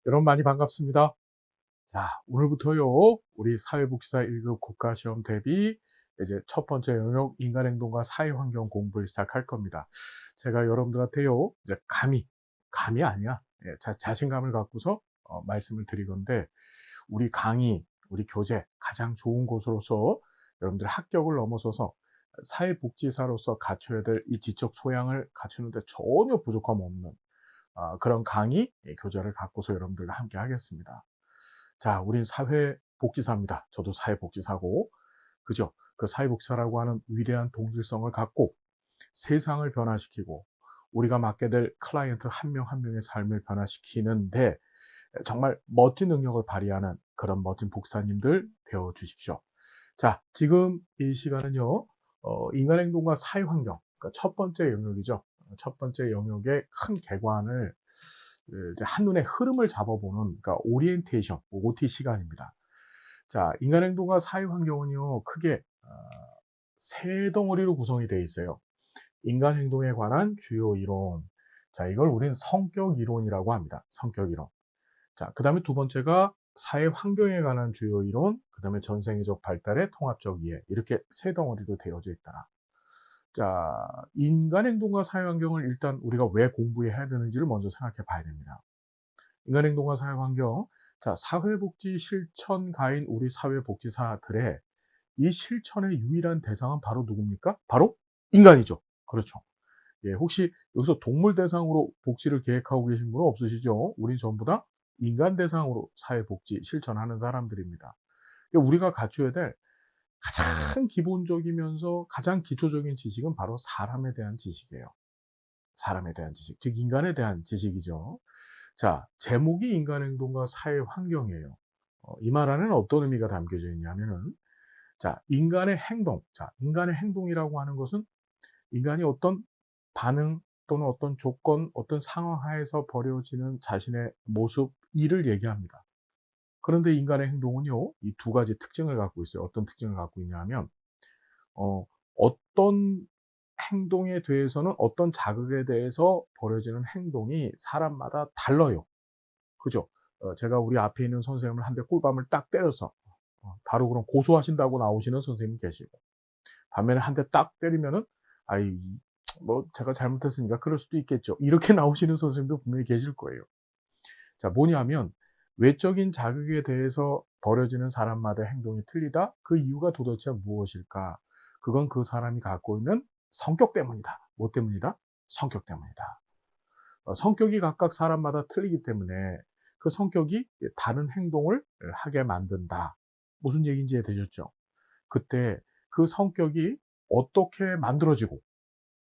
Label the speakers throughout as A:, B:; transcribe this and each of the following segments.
A: 여러분 많이 반갑습니다. 자, 오늘부터요, 우리 사회복지사 1급 국가시험 대비 이제 첫 번째 영역 인간행동과 사회환경 공부를 시작할 겁니다. 제가 여러분들한테요, 이제 감이 아니야. 예, 자신감을 갖고서 말씀을 드리건데, 우리 강의, 우리 교재 가장 좋은 곳으로서 여러분들 합격을 넘어서서 사회복지사로서 갖춰야 될 이 지적 소양을 갖추는데 전혀 부족함 없는 그런 강의, 교재를 갖고서 여러분들과 함께 하겠습니다. 자, 우린 사회복지사입니다. 저도 사회복지사고, 그죠? 그 사회복지사라고 하는 위대한 동질성을 갖고 세상을 변화시키고 우리가 맡게 될 클라이언트 한 명 한 명의 삶을 변화시키는데 정말 멋진 능력을 발휘하는 그런 멋진 복사님들 되어 주십시오. 자, 지금 이 시간은요, 인간행동과 사회환경, 그러니까 첫 번째 영역이죠. 첫 번째 영역의 큰 개관을 이제 한눈에 흐름을 잡아보는, 그러니까 오리엔테이션, OT 시간입니다. 자, 인간행동과 사회환경은요, 크게 세 덩어리로 구성이 되어 있어요. 인간행동에 관한 주요 이론. 자, 이걸 우리는 성격 이론이라고 합니다. 성격 이론. 자, 그 다음에 두 번째가 사회 환경에 관한 주요 이론, 그 다음에 전생애적 발달의 통합적 이해. 이렇게 세 덩어리로 되어져 있다. 자, 인간 행동과 사회 환경을 일단 우리가 왜 공부해야 되는지를 먼저 생각해 봐야 됩니다. 인간 행동과 사회 환경. 자, 사회복지 실천가인 우리 사회복지사들의 이 실천의 유일한 대상은 바로 누굽니까? 바로 인간이죠. 그렇죠. 예, 혹시 여기서 동물 대상으로 복지를 계획하고 계신 분은 없으시죠? 우리 전부 다 인간 대상으로 사회복지 실천하는 사람들입니다. 우리가 갖춰야 될 가장 기본적이면서 가장 기초적인 지식은 바로 사람에 대한 지식이에요. 사람에 대한 지식, 즉 인간에 대한 지식이죠. 자, 제목이 인간행동과 사회환경이에요. 이 말 안에는 어떤 의미가 담겨져 있냐면은, 자, 인간의 행동. 자, 인간의 행동이라고 하는 것은 인간이 어떤 반응 또는 어떤 조건, 어떤 상황 하에서 벌여지는 자신의 모습, 일을 얘기합니다. 그런데 인간의 행동은요, 이 두 가지 특징을 갖고 있어요. 어떤 특징을 갖고 있냐 하면, 어떤 행동에 대해서는 어떤 자극에 대해서 벌여지는 행동이 사람마다 달라요. 그죠? 제가 우리 앞에 있는 선생님을 한 대 꿀밤을 딱 때려서, 바로 그럼 고소하신다고 나오시는 선생님이 계시고, 반면에 한 대 딱 때리면은, 아이, 뭐, 제가 잘못했으니까 그럴 수도 있겠죠. 이렇게 나오시는 선생님도 분명히 계실 거예요. 자, 뭐냐면, 외적인 자극에 대해서 벌여지는 사람마다 행동이 틀리다? 그 이유가 도대체 무엇일까? 그건 그 사람이 갖고 있는 성격 때문이다. 뭐 때문이다? 성격 때문이다. 성격이 각각 사람마다 틀리기 때문에 그 성격이 다른 행동을 하게 만든다. 무슨 얘기인지 이해되셨죠? 그때 그 성격이 어떻게 만들어지고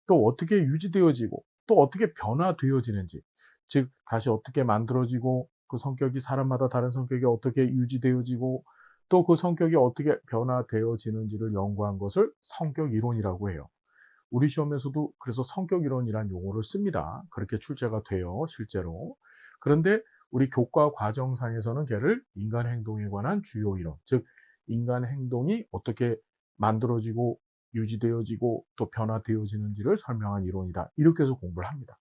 A: 또 어떻게 유지되어지고 또 어떻게 변화되어지는지, 즉 다시 어떻게 만들어지고 그 성격이 사람마다 다른 성격이 어떻게 유지되어지고 또 그 성격이 어떻게 변화되어지는지를 연구한 것을 성격 이론이라고 해요. 우리 시험에서도 그래서 성격 이론이라는 용어를 씁니다. 그렇게 출제가 돼요, 실제로. 그런데 우리 교과 과정상에서는 걔를 인간 행동에 관한 주요 이론, 즉 인간 행동이 어떻게 만들어지고 유지되어지고 또 변화되어지는지를 설명한 이론이다. 이렇게 해서 공부를 합니다.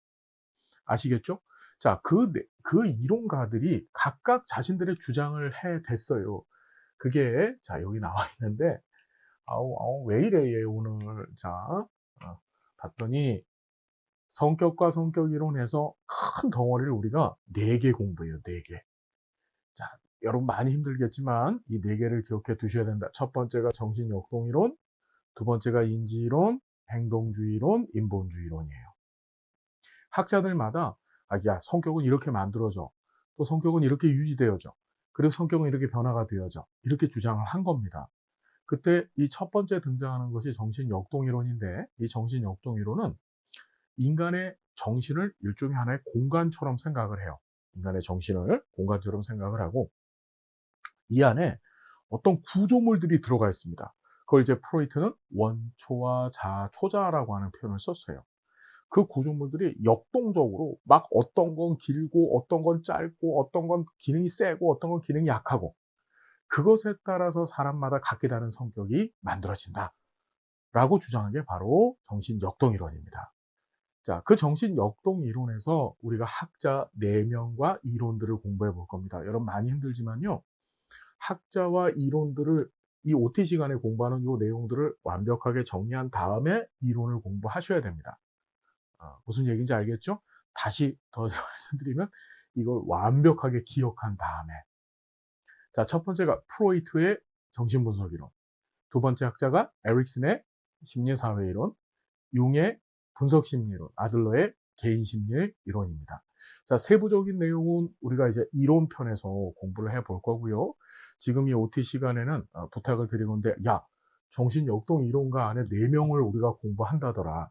A: 아시겠죠? 자, 그 이론가들이 각각 자신들의 주장을 해댔어요. 그게, 자, 여기 나와 있는데, 왜 이래, 얘 오늘. 자, 봤더니, 성격과 성격 이론에서 큰 덩어리를 우리가 4개 공부해요, 4개. 자, 여러분 많이 힘들겠지만, 이 4개를 기억해 두셔야 된다. 첫 번째가 정신역동이론, 두 번째가 인지이론, 행동주의론, 인본주의론이에요. 학자들마다 야, 성격은 이렇게 만들어져. 또 성격은 이렇게 유지되어져. 그리고 성격은 이렇게 변화가 되어져. 이렇게 주장을 한 겁니다. 그때 이 첫 번째 등장하는 것이 정신역동이론인데, 이 정신역동이론은 인간의 정신을 일종의 하나의 공간처럼 생각을 해요. 인간의 정신을 공간처럼 생각을 하고 이 안에 어떤 구조물들이 들어가 있습니다. 그걸 이제 프로이트는 원초와 초자라고 하는 표현을 썼어요. 그 구조물들이 역동적으로 막 어떤 건 길고 어떤 건 짧고 어떤 건 기능이 세고 어떤 건 기능이 약하고 그것에 따라서 사람마다 각기 다른 성격이 만들어진다 라고 주장한 게 바로 정신역동이론입니다. 자, 그 정신 역동 이론에서 우리가 학자 4명과 이론들을 공부해 볼 겁니다. 여러분 많이 힘들지만요. 학자와 이론들을 이 OT 시간에 공부하는 이 내용들을 완벽하게 정리한 다음에 이론을 공부하셔야 됩니다. 무슨 얘기인지 알겠죠? 다시 더 말씀드리면 이걸 완벽하게 기억한 다음에, 자, 첫 번째가 프로이트의 정신분석 이론, 두 번째 학자가 에릭슨의 심리사회 이론, 융의 분석심리이론, 아들러의 개인심리 이론입니다. 자, 세부적인 내용은 우리가 이제 이론편에서 공부를 해 볼 거고요. 지금 이 OT 시간에는 부탁을 드리건데, 야, 정신역동 이론가 안에 4명을 우리가 공부한다더라.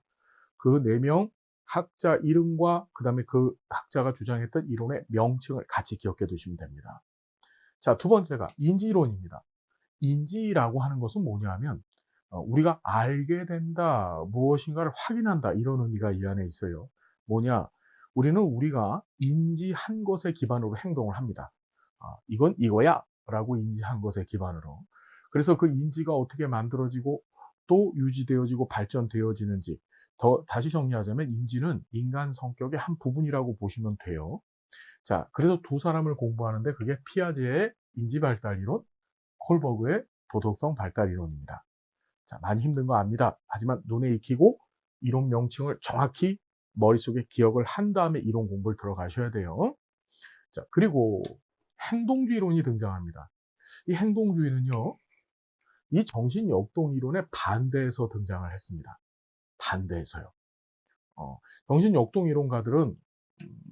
A: 그 4명 학자 이름과 그 다음에 그 학자가 주장했던 이론의 명칭을 같이 기억해 두시면 됩니다. 자, 두 번째가 인지이론입니다. 인지라고 하는 것은 뭐냐면 우리가 알게 된다, 무엇인가를 확인한다, 이런 의미가 이 안에 있어요. 뭐냐? 우리는 우리가 인지한 것에 기반으로 행동을 합니다. 이건 이거야 라고 인지한 것에 기반으로. 그래서 그 인지가 어떻게 만들어지고 또 유지되어지고 발전되어지는지, 다시 정리하자면 인지는 인간 성격의 한 부분이라고 보시면 돼요. 자, 그래서 두 사람을 공부하는데 그게 피아제의 인지발달이론, 콜버그의 도덕성 발달이론입니다. 자, 많이 힘든 거 압니다. 하지만 눈에 익히고 이론 명칭을 정확히 머릿속에 기억을 한 다음에 이론 공부를 들어가셔야 돼요. 자, 그리고 행동주의론이 등장합니다. 이 행동주의는요, 이 정신역동 이론의 반대에서 등장을 했습니다. 반대에서요. 정신역동 이론가들은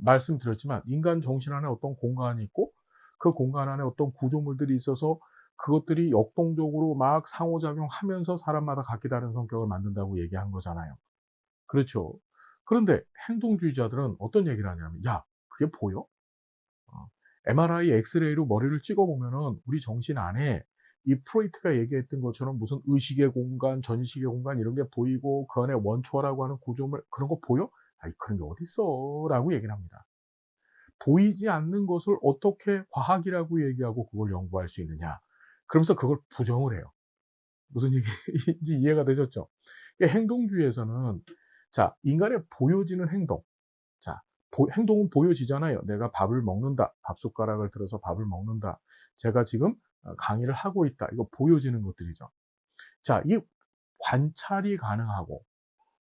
A: 말씀드렸지만 인간 정신 안에 어떤 공간이 있고 그 공간 안에 어떤 구조물들이 있어서 그것들이 역동적으로 막 상호작용하면서 사람마다 각기 다른 성격을 만든다고 얘기한 거잖아요. 그렇죠. 그런데 행동주의자들은 어떤 얘기를 하냐면, 야, 그게 보여? MRI, 엑스레이로 머리를 찍어보면은 우리 정신 안에 이 프로이트가 얘기했던 것처럼 무슨 의식의 공간, 전식의 공간 이런 게 보이고 그 안에 원초라고 하는 구조물 그런 거 보여? 아니, 그런 게 어딨어? 라고 얘기를 합니다. 보이지 않는 것을 어떻게 과학이라고 얘기하고 그걸 연구할 수 있느냐? 그러면서 그걸 부정을 해요. 무슨 얘기인지 이해가 되셨죠? 행동주의에서는, 자, 인간의 보여지는 행동. 자, 행동은 보여지잖아요. 내가 밥을 먹는다. 밥숟가락을 들어서 밥을 먹는다. 제가 지금 강의를 하고 있다. 이거 보여지는 것들이죠. 자, 이 관찰이 가능하고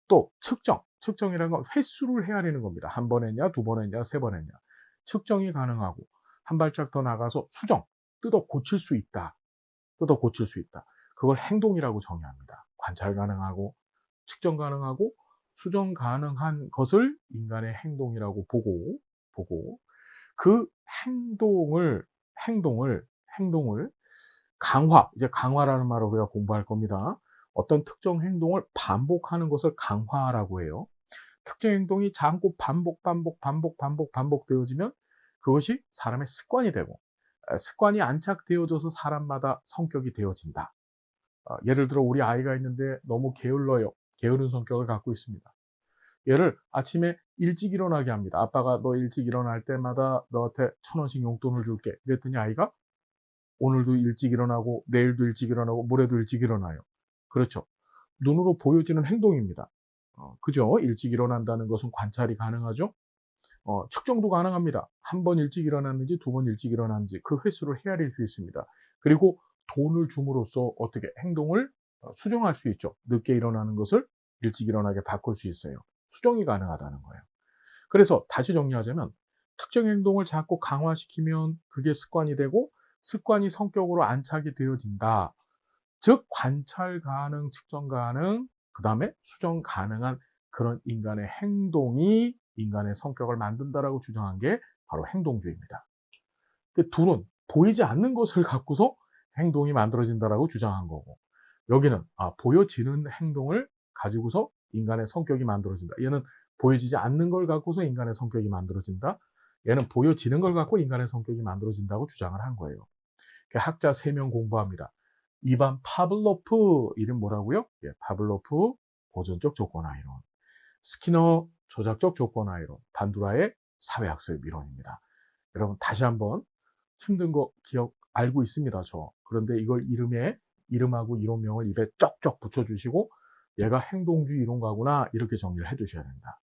A: 또 측정이라는 건 횟수를 헤아리는 겁니다. 한 번 했냐, 두 번 했냐, 세 번 했냐. 측정이 가능하고 한 발짝 더 나가서 수정, 뜯어 고칠 수 있다. 뜯어 고칠 수 있다. 그걸 행동이라고 정의합니다. 관찰 가능하고 측정 가능하고 수정 가능한 것을 인간의 행동이라고 보고 그 행동을 이제 강화라는 말을 우리가 공부할 겁니다. 어떤 특정 행동을 반복하는 것을 강화라고 해요. 특정 행동이 자꾸 반복되어지면 그것이 사람의 습관이 되고, 습관이 안착되어져서 사람마다 성격이 되어진다. 예를 들어 우리 아이가 있는데 너무 게을러요. 게으른 성격을 갖고 있습니다. 얘를 아침에 일찍 일어나게 합니다. 아빠가 너 일찍 일어날 때마다 너한테 1,000원씩 용돈을 줄게. 그랬더니 아이가 오늘도 일찍 일어나고 내일도 일찍 일어나고 모레도 일찍 일어나요. 그렇죠. 눈으로 보여지는 행동입니다. 그죠? 일찍 일어난다는 것은 관찰이 가능하죠. 측정도 가능합니다. 한 번 일찍 일어났는지 두 번 일찍 일어났는지 그 횟수를 헤아릴 수 있습니다. 그리고 돈을 줌으로써 어떻게 행동을 수정할 수 있죠. 늦게 일어나는 것을 일찍 일어나게 바꿀 수 있어요. 수정이 가능하다는 거예요. 그래서 다시 정리하자면 특정 행동을 자꾸 강화시키면 그게 습관이 되고 습관이 성격으로 안착이 되어진다. 즉 관찰 가능, 측정 가능, 그 다음에 수정 가능한 그런 인간의 행동이 인간의 성격을 만든다라고 주장한 게 바로 행동주의입니다. 둘은 보이지 않는 것을 갖고서 행동이 만들어진다라고 주장한 거고, 여기는 보여지는 행동을 가지고서 인간의 성격이 만들어진다. 얘는 보여지지 않는 걸 갖고서 인간의 성격이 만들어진다. 얘는 보여지는 걸 갖고 인간의 성격이 만들어진다고 주장을 한 거예요. 학자 3명 공부합니다. 이반 파블로프, 이름 뭐라고요? 예, 파블로프 보존적 조건화 이론, 스키너 조작적 조건화 이론, 반두라의 사회학습 이론입니다. 여러분 다시 한번 힘든 거 알고 있습니다. 그런데 이걸 이름하고 이론명을 입에 쩍쩍 붙여주시고 얘가 행동주의 이론가구나 이렇게 정리를 해 두셔야 됩니다.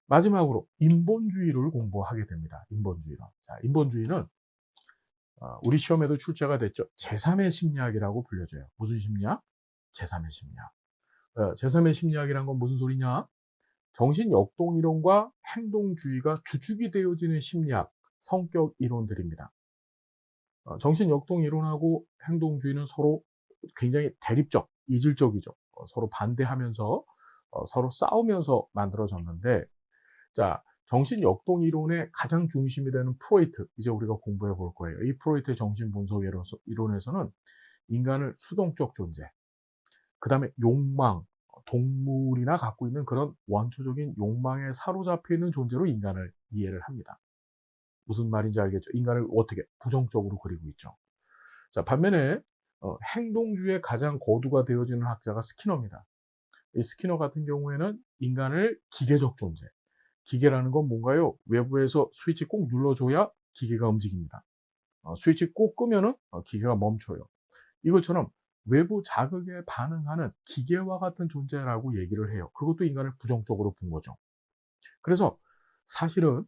A: 마지막으로 인본주의를 공부하게 됩니다. 인본주의는. 자, 인본주의는 우리 시험에도 출제가 됐죠. 제3의 심리학이라고 불려져요. 무슨 심리학? 제3의 심리학. 제3의 심리학이란 건 무슨 소리냐? 정신 역동 이론과 행동주의가 주축이 되어지는 심리학, 성격 이론들입니다. 정신 역동 이론하고 행동주의는 서로 굉장히 대립적, 이질적이죠. 서로 반대하면서 서로 싸우면서 만들어졌는데, 자, 정신 역동 이론의 가장 중심이 되는 프로이트, 이제 우리가 공부해 볼 거예요. 이 프로이트의 정신 분석 이론에서는 인간을 수동적 존재, 그 다음에 욕망, 동물이나 갖고 있는 그런 원초적인 욕망에 사로잡혀 있는 존재로 인간을 이해를 합니다. 무슨 말인지 알겠죠? 인간을 어떻게 부정적으로 그리고 있죠. 자, 반면에 행동주의의 가장 거두가 되어지는 학자가 스키너입니다. 이 스키너 같은 경우에는 인간을 기계적 존재, 기계라는 건 뭔가요? 외부에서 스위치 꼭 눌러줘야 기계가 움직입니다. 스위치 꼭 끄면은 기계가 멈춰요. 이것처럼 외부 자극에 반응하는 기계와 같은 존재라고 얘기를 해요. 그것도 인간을 부정적으로 본 거죠. 그래서 사실은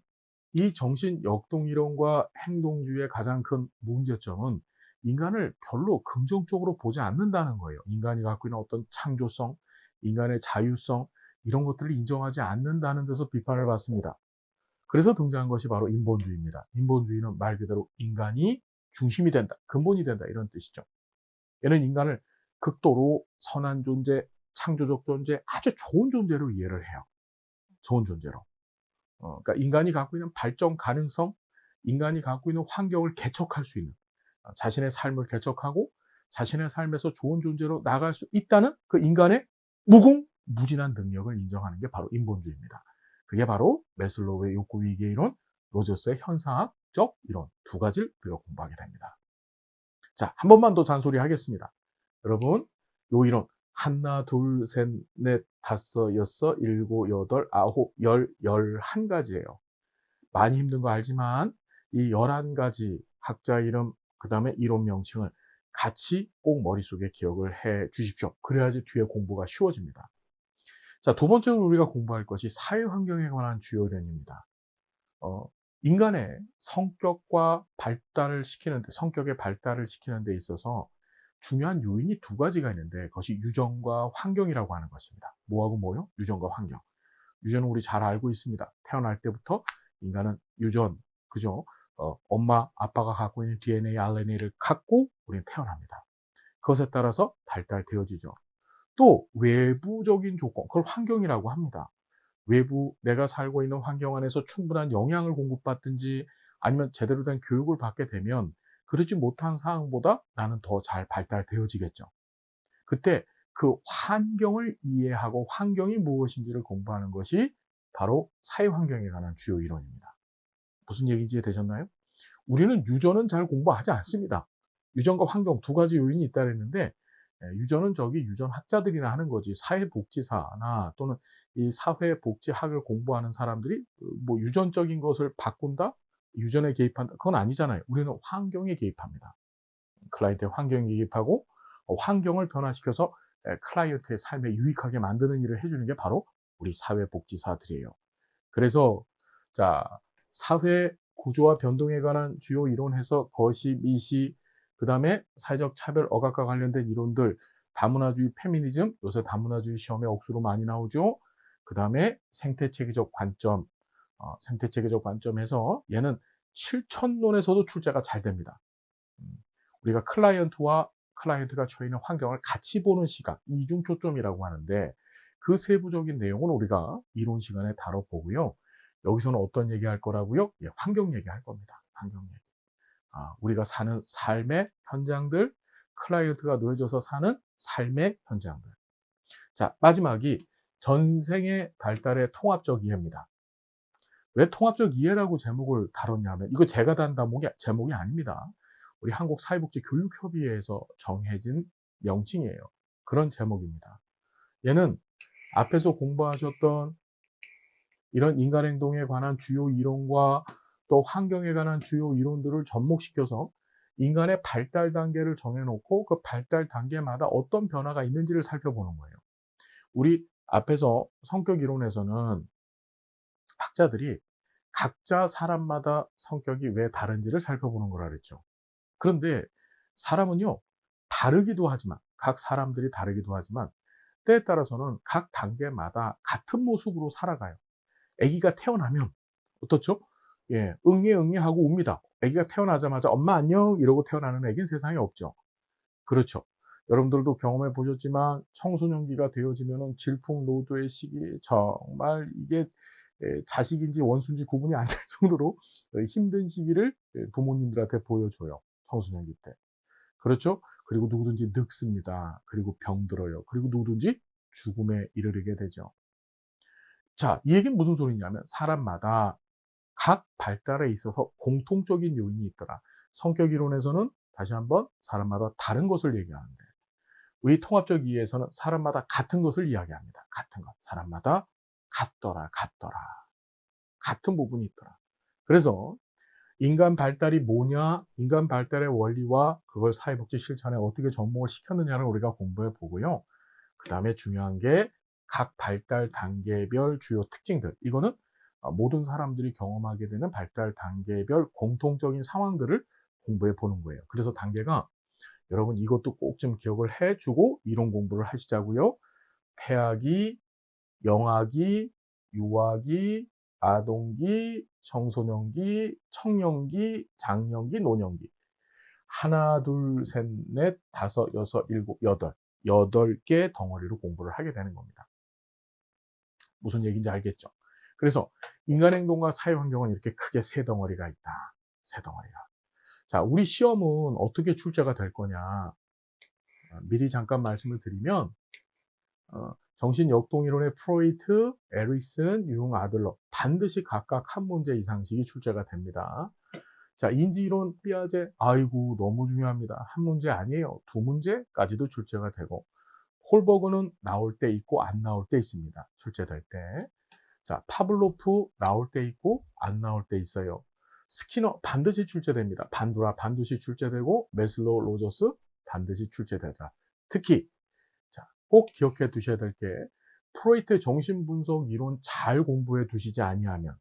A: 이 정신 역동 이론과 행동주의의 가장 큰 문제점은 인간을 별로 긍정적으로 보지 않는다는 거예요. 인간이 갖고 있는 어떤 창조성, 인간의 자유성, 이런 것들을 인정하지 않는다는 데서 비판을 받습니다. 그래서 등장한 것이 바로 인본주의입니다. 인본주의는 말 그대로 인간이 중심이 된다, 근본이 된다, 이런 뜻이죠. 얘는 인간을 극도로 선한 존재, 창조적 존재, 아주 좋은 존재로 이해를 해요. 좋은 존재로. 그러니까 인간이 갖고 있는 발전 가능성, 인간이 갖고 있는 환경을 개척할 수 있는, 자신의 삶을 개척하고 자신의 삶에서 좋은 존재로 나아갈 수 있다는 그 인간의 무궁무진한 능력을 인정하는 게 바로 인본주의입니다. 그게 바로 매슬로우의 욕구위기 이론, 로저스의 현상학적 이론, 두 가지를 우리가 공부하게 됩니다. 자, 한 번만 더 잔소리 하겠습니다. 여러분, 요 이론 하나, 둘, 셋, 넷, 다섯, 여섯, 일곱, 여덟, 아홉, 열, 11가지예요. 많이 힘든 거 알지만 이 11가지 학자 이름, 그 다음에 이론 명칭을 같이 꼭 머릿속에 기억을 해 주십시오. 그래야지 뒤에 공부가 쉬워집니다. 자, 두 번째로 우리가 공부할 것이 사회 환경에 관한 주요 이론입니다. 인간의 성격과 발달을 시키는데, 성격의 발달을 시키는 데 있어서 중요한 요인이 두 가지가 있는데, 그것이 유전과 환경이라고 하는 것입니다. 뭐하고 뭐요? 유전과 환경. 유전은 우리 잘 알고 있습니다. 태어날 때부터 인간은 유전, 그죠? 엄마, 아빠가 갖고 있는 DNA, RNA를 갖고 우리는 태어납니다. 그것에 따라서 발달되어지죠. 또 외부적인 조건, 그걸 환경이라고 합니다. 외부 내가 살고 있는 환경 안에서 충분한 영양을 공급받든지 아니면 제대로 된 교육을 받게 되면 그러지 못한 상황보다 나는 더 잘 발달되어지겠죠. 그때 그 환경을 이해하고 환경이 무엇인지를 공부하는 것이 바로 사회 환경에 관한 주요 이론입니다. 무슨 얘기인지 이해되셨나요? 우리는 유전은 잘 공부하지 않습니다. 유전과 환경 두 가지 요인이 있다 그랬는데, 유전은 저기 유전학자들이나 하는 거지, 사회복지사나 또는 이 사회복지학을 공부하는 사람들이 뭐 유전적인 것을 바꾼다, 유전에 개입한다, 그건 아니잖아요. 우리는 환경에 개입합니다. 클라이언트의 환경에 개입하고 환경을 변화시켜서 클라이언트의 삶에 유익하게 만드는 일을 해주는 게 바로 우리 사회복지사들이에요. 그래서 자, 사회 구조와 변동에 관한 주요 이론 해석, 거시, 미시, 그 다음에 사회적 차별, 억압과 관련된 이론들, 다문화주의, 페미니즘, 요새 다문화주의 시험에 억수로 많이 나오죠. 그 다음에 생태체계적 관점, 생태체계적 관점에서 얘는 실천론에서도 출제가 잘 됩니다. 우리가 클라이언트가 처해 있는 환경을 같이 보는 시각, 이중 초점이라고 하는데, 그 세부적인 내용은 우리가 이론 시간에 다뤄보고요. 여기서는 어떤 얘기 할 거라고요? 예, 환경 얘기 할 겁니다. 환경 얘기. 우리가 사는 삶의 현장들, 클라이언트가 놓여져서 사는 삶의 현장들. 자, 마지막이 전생의 발달의 통합적 이해입니다. 왜 통합적 이해라고 제목을 다뤘냐면, 이거 제가 단 제목이 아닙니다. 우리 한국사회복지교육협의회에서 정해진 명칭이에요. 그런 제목입니다. 얘는 앞에서 공부하셨던 이런 인간행동에 관한 주요 이론과 또 환경에 관한 주요 이론들을 접목시켜서 인간의 발달 단계를 정해놓고 그 발달 단계마다 어떤 변화가 있는지를 살펴보는 거예요. 우리 앞에서 성격 이론에서는 학자들이 각자 사람마다 성격이 왜 다른지를 살펴보는 거라 그랬죠. 그런데 사람은요, 다르기도 하지만, 각 사람들이 다르기도 하지만, 때에 따라서는 각 단계마다 같은 모습으로 살아가요. 아기가 태어나면, 어떻죠? 예, 응애응애하고 웁니다. 아기가 태어나자마자 엄마 안녕 이러고 태어나는 아기는 세상에 없죠. 그렇죠. 여러분들도 경험해 보셨지만 청소년기가 되어지면은 질풍노도의 시기, 정말 이게 자식인지 원수인지 구분이 안 될 정도로 힘든 시기를 부모님들한테 보여줘요. 청소년기 때. 그렇죠? 그리고 누구든지 늙습니다. 그리고 병들어요. 그리고 누구든지 죽음에 이르게 되죠. 자, 이 얘기는 무슨 소리냐면 사람마다 각 발달에 있어서 공통적인 요인이 있더라. 성격 이론에서는 다시 한번 사람마다 다른 것을 얘기하는데, 우리 통합적 이해에서는 사람마다 같은 것을 이야기합니다. 같은 것. 사람마다 같더라. 같은 부분이 있더라. 그래서 인간 발달이 뭐냐, 인간 발달의 원리와 그걸 사회복지 실천에 어떻게 접목을 시켰느냐를 우리가 공부해 보고요. 그 다음에 중요한 게 각 발달 단계별 주요 특징들. 이거는 모든 사람들이 경험하게 되는 발달 단계별 공통적인 상황들을 공부해 보는 거예요. 그래서 단계가, 여러분 이것도 꼭 좀 기억을 해주고 이론 공부를 하시자고요. 폐하기, 영아기, 유아기, 아동기, 청소년기, 청년기, 장년기, 노년기. 하나, 둘, 셋, 넷, 다섯, 여섯, 일곱, 여덟. 8개 덩어리로 공부를 하게 되는 겁니다. 무슨 얘기인지 알겠죠? 그래서 인간 행동과 사회 환경은 이렇게 크게 3덩어리가 있다. 3덩어리가. 자, 우리 시험은 어떻게 출제가 될 거냐. 미리 잠깐 말씀을 드리면, 정신역동이론의 프로이트, 에릭슨, 융, 아들러 반드시 각각 한 문제 이상씩이 출제가 됩니다. 자, 인지이론, 피아제, 아이고 너무 중요합니다. 한 문제 아니에요. 2문제까지도 출제가 되고, 홀버그는 나올 때 있고 안 나올 때 있습니다. 출제될 때. 자, 파블로프 나올 때 있고 안 나올 때 있어요. 스키너 반드시 출제됩니다. 반두라 반드시 출제되고, 메슬로, 로저스 반드시 출제되자. 특히 자, 꼭 기억해 두셔야 될 게, 프로이트의 정신분석 이론 잘 공부해 두시지 아니하면,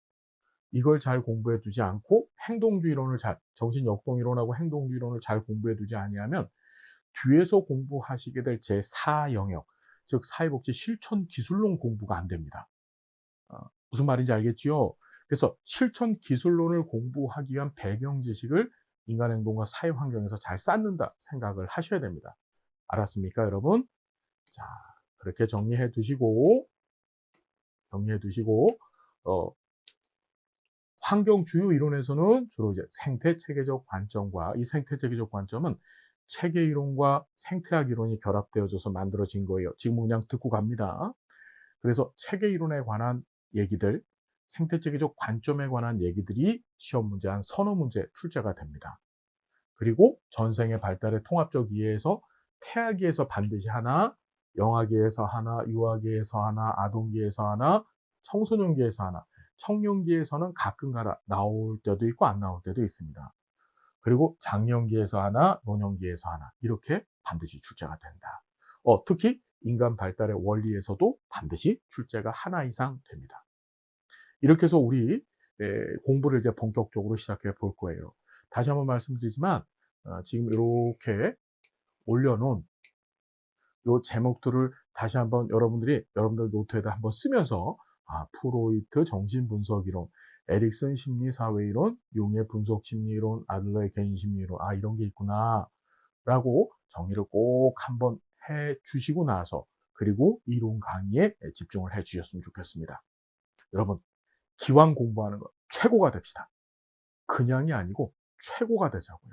A: 이걸 잘 공부해 두지 않고 행동주의론을 정신역동이론하고 행동주의론을 잘 공부해 두지 아니하면 뒤에서 공부하시게 될 제4영역, 즉 사회복지 실천 기술론 공부가 안 됩니다. 무슨 말인지 알겠지요? 그래서 실천 기술론을 공부하기 위한 배경 지식을 인간행동과 사회환경에서 잘 쌓는다 생각을 하셔야 됩니다. 알았습니까, 여러분? 자, 그렇게 정리해 두시고, 환경 주요 이론에서는 주로 이제 생태 체계적 관점과, 이 생태 체계적 관점은 체계 이론과 생태학 이론이 결합되어져서 만들어진 거예요. 지금 그냥 듣고 갑니다. 그래서 체계 이론에 관한 얘기들, 생태 체계적 관점에 관한 얘기들이 시험 문제 한 서너 문제 출제가 됩니다. 그리고 전생의 발달의 통합적 이해에서 폐하기에서 반드시 하나, 영아기에서 하나, 유아기에서 하나, 아동기에서 하나, 청소년기에서 하나, 청년기에서는 가끔가다 나올 때도 있고 안 나올 때도 있습니다. 그리고 장년기에서 하나, 노년기에서 하나, 이렇게 반드시 출제가 된다. 특히 인간 발달의 원리에서도 반드시 출제가 하나 이상 됩니다. 이렇게 해서 우리 공부를 이제 본격적으로 시작해 볼 거예요. 다시 한번 말씀드리지만 지금 이렇게 올려놓은 이 제목들을 다시 한번 여러분들 노트에다 한번 쓰면서, 프로이트 정신분석이론, 에릭슨 심리사회이론, 융의 분석심리이론, 아들러의 개인심리이론, 이런 게 있구나 라고 정리를 꼭 한번 해 주시고 나서, 그리고 이론 강의에 집중을 해 주셨으면 좋겠습니다. 여러분, 기왕 공부하는 거 최고가 됩시다. 그냥이 아니고 최고가 되자고요.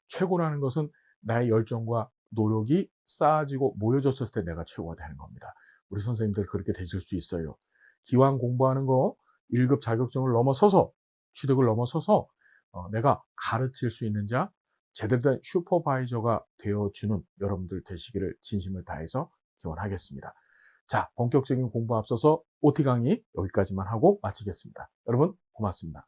A: 최고라는 것은 나의 열정과 노력이 쌓아지고 모여졌을 때 내가 최고가 되는 겁니다. 우리 선생님들 그렇게 되실 수 있어요. 기왕 공부하는 거 1급 자격증을 넘어서서, 취득을 넘어서서 내가 가르칠 수 있는 자, 제대로 된 슈퍼바이저가 되어주는 여러분들 되시기를 진심을 다해서 기원하겠습니다. 자, 본격적인 공부 앞서서 OT 강의 여기까지만 하고 마치겠습니다. 여러분 고맙습니다.